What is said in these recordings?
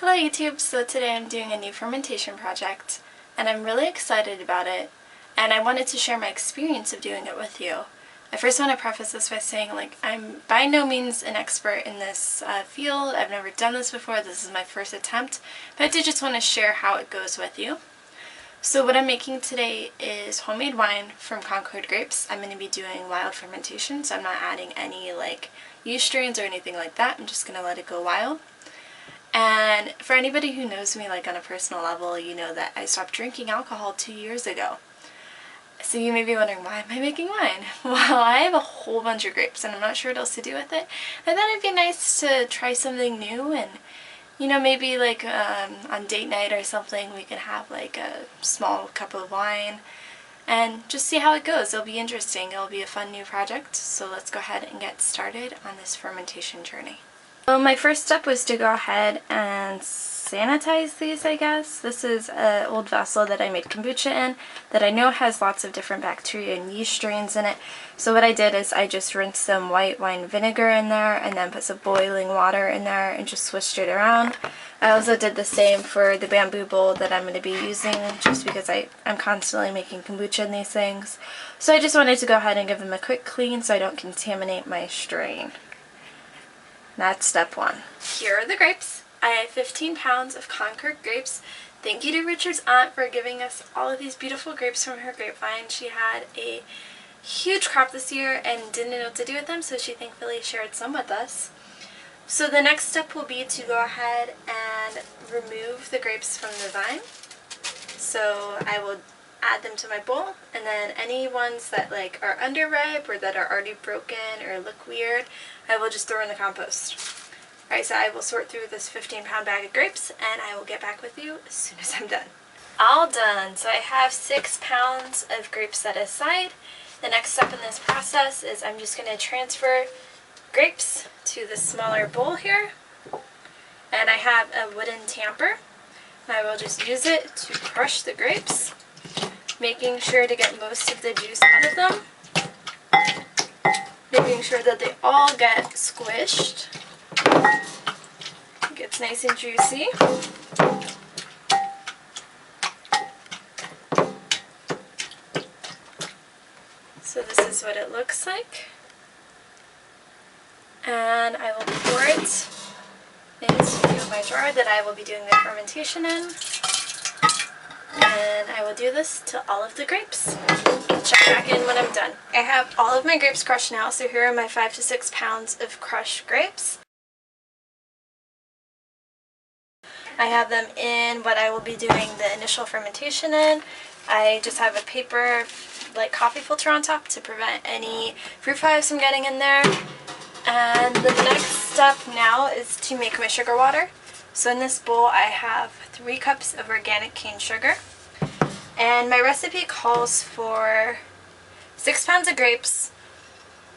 Hello YouTube! So today I'm doing a new fermentation project and I'm really excited about it and I wanted to share my experience of doing it with you. I first want to preface this by saying I'm by no means an expert in this field. I've never done this before. This is my first attempt, but I did just want to share how it goes with you. So what I'm making today is homemade wine from Concord grapes. I'm going to be doing wild fermentation, so I'm not adding any yeast strains or anything like that. I'm just going to let it go wild. And for anybody who knows me on a personal level, you know that I stopped drinking alcohol 2 years ago. So you may be wondering, why am I making wine? Well, I have a whole bunch of grapes and I'm not sure what else to do with it. I thought it'd be nice to try something new and, maybe on date night or something we can have a small cup of wine and just see how it goes. It'll be interesting. It'll be a fun new project. So let's go ahead and get started on this fermentation journey. So my first step was to go ahead and sanitize these, I guess. This is an old vessel that I made kombucha in that I know has lots of different bacteria and yeast strains in it. So what I did is I just rinsed some white wine vinegar in there and then put some boiling water in there and just swished it around. I also did the same for the bamboo bowl that I'm going to be using just because I'm constantly making kombucha in these things. So I just wanted to go ahead and give them a quick clean so I don't contaminate my strain. That's step one. Here are the grapes. I have 15 pounds of Concord grapes. Thank you to Richard's aunt for giving us all of these beautiful grapes from her grapevine. She had a huge crop this year and didn't know what to do with them, so she thankfully shared some with us. So the next step will be to go ahead and remove the grapes from the vine. So I will add them to my bowl, and then any ones that are underripe or that are already broken or look weird, I will just throw in the compost. Alright, so I will sort through this 15-pound bag of grapes and I will get back with you as soon as I'm done. All done. So I have 6 pounds of grapes set aside. The next step in this process is I'm just going to transfer grapes to the smaller bowl here. And I have a wooden tamper. I will just use it to crush the grapes, making sure to get most of the juice out of them. Making sure that they all get squished. It gets nice and juicy. So this is what it looks like. And I will pour it into my jar that I will be doing the fermentation in. And I will do this to all of the grapes. Check back in when I'm done. I have all of my grapes crushed now, so here are my 5 to 6 pounds of crushed grapes. I have them in what I will be doing the initial fermentation in. I just have a paper coffee filter on top to prevent any fruit flies from getting in there. And the next step now is to make my sugar water. So in this bowl I have 3 cups of organic cane sugar. And my recipe calls for 6 pounds of grapes,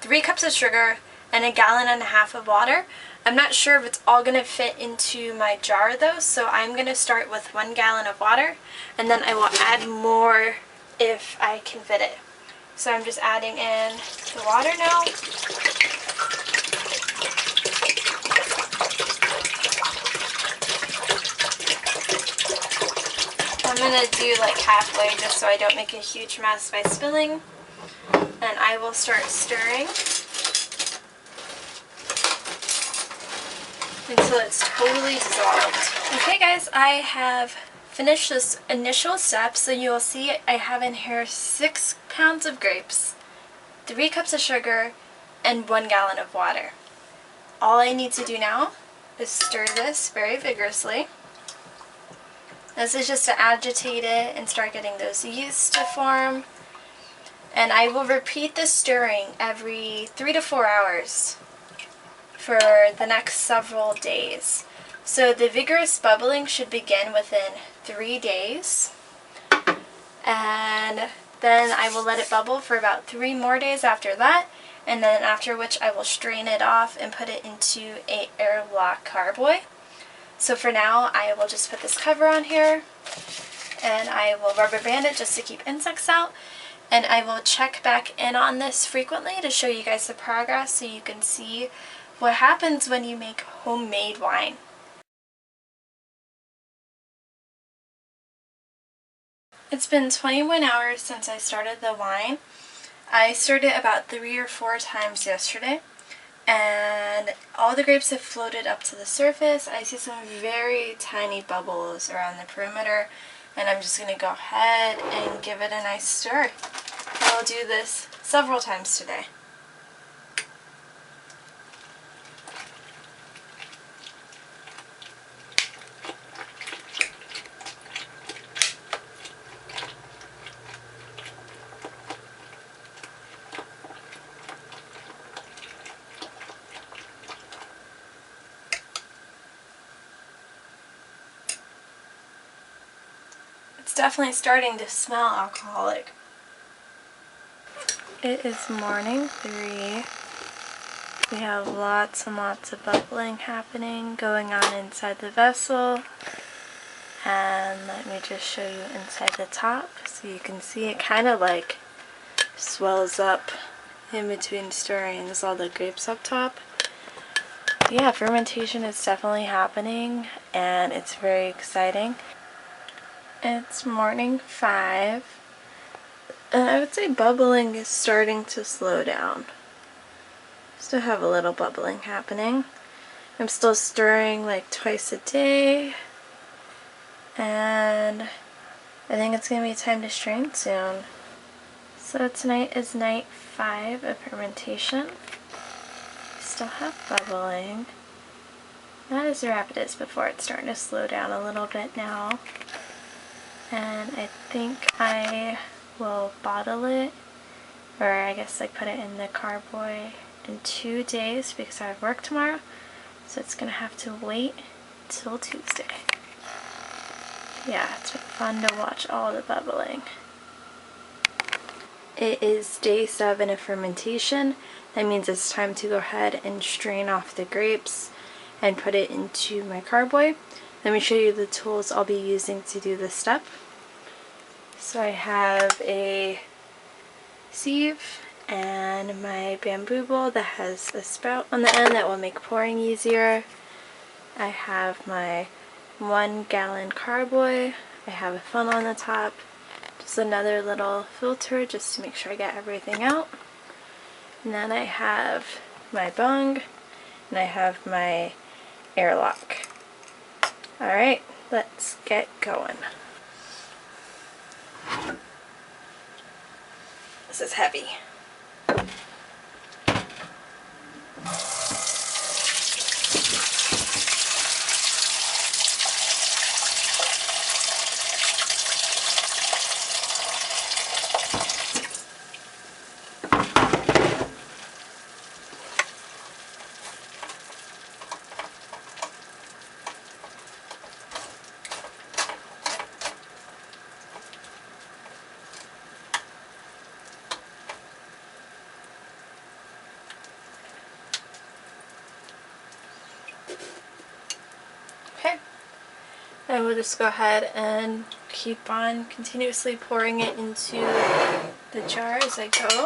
3 cups of sugar, and 1.5 gallons of water. I'm not sure if it's all going to fit into my jar though, so I'm going to start with 1 gallon of water, and then I will add more if I can fit it. So I'm just adding in the water now. I'm going to do halfway just so I don't make a huge mess by spilling. And I will start stirring until it's totally dissolved. Okay guys, I have finished this initial step, so you'll see I have in here 6 pounds of grapes, 3 cups of sugar, and 1 gallon of water. All I need to do now is stir this very vigorously. This is just to agitate it and start getting those yeasts to form. And I will repeat this stirring every 3 to 4 hours for the next several days. So the vigorous bubbling should begin within 3 days. And then I will let it bubble for about 3 more days after that. And then after which I will strain it off and put it into an airlock carboy. So for now, I will just put this cover on here, and I will rubber band it just to keep insects out, and I will check back in on this frequently to show you guys the progress so you can see what happens when you make homemade wine. It's been 21 hours since I started the wine. I stirred it about 3 or 4 times yesterday, and all the grapes have floated up to the surface. I see some very tiny bubbles around the perimeter, and I'm just going to go ahead and give it a nice stir. I'll do this several times today. It's definitely starting to smell alcoholic. It is morning 3. We have lots and lots of bubbling happening going on inside the vessel. And let me just show you inside the top so you can see it kind of like swells up in between stirrings, all the grapes up top. Yeah, fermentation is definitely happening and it's very exciting. It's morning 5, and I would say bubbling is starting to slow down. Still have a little bubbling happening. I'm still stirring like twice a day, and I think it's going to be time to strain soon. So tonight is night 5 of fermentation. We still have bubbling. Not as rapid as before, it's starting to slow down a little bit now. And I think I will bottle it, or I guess like put it in the carboy in 2 days because I have work tomorrow, so it's gonna have to wait till Tuesday. Yeah, it's been fun to watch all the bubbling. It is day 7 of fermentation. That means it's time to go ahead and strain off the grapes and put it into my carboy. Let me show you the tools I'll be using to do this step. So I have a sieve and my bamboo bowl that has a spout on the end that will make pouring easier. I have my 1 gallon carboy. I have a funnel on the top. Just another little filter just to make sure I get everything out. And then I have my bung and I have my airlock. Alright, let's get going. This is heavy. Okay, I will just go ahead and keep on continuously pouring it into the jar as I go.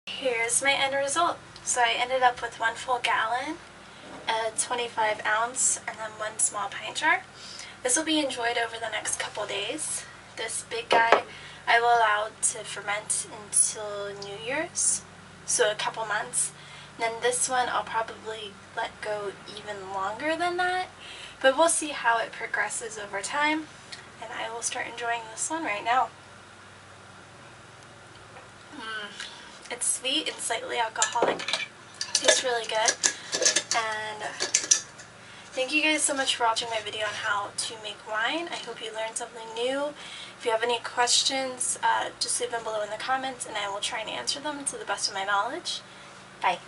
Here's my end result. So I ended up with 1 full gallon, a 25 ounce, and then 1 small pint jar. This will be enjoyed over the next couple days. This big guy I will allow to ferment until New Year's, so a couple months. then this one I'll probably let go even longer than that, but we'll see how it progresses over time, and I will start enjoying this one right now. It's sweet and slightly alcoholic. Tastes really good. And thank you guys so much for watching my video on how to make wine. I hope you learned something new. If you have any questions, just leave them below in the comments and I will try and answer them to the best of my knowledge. Bye.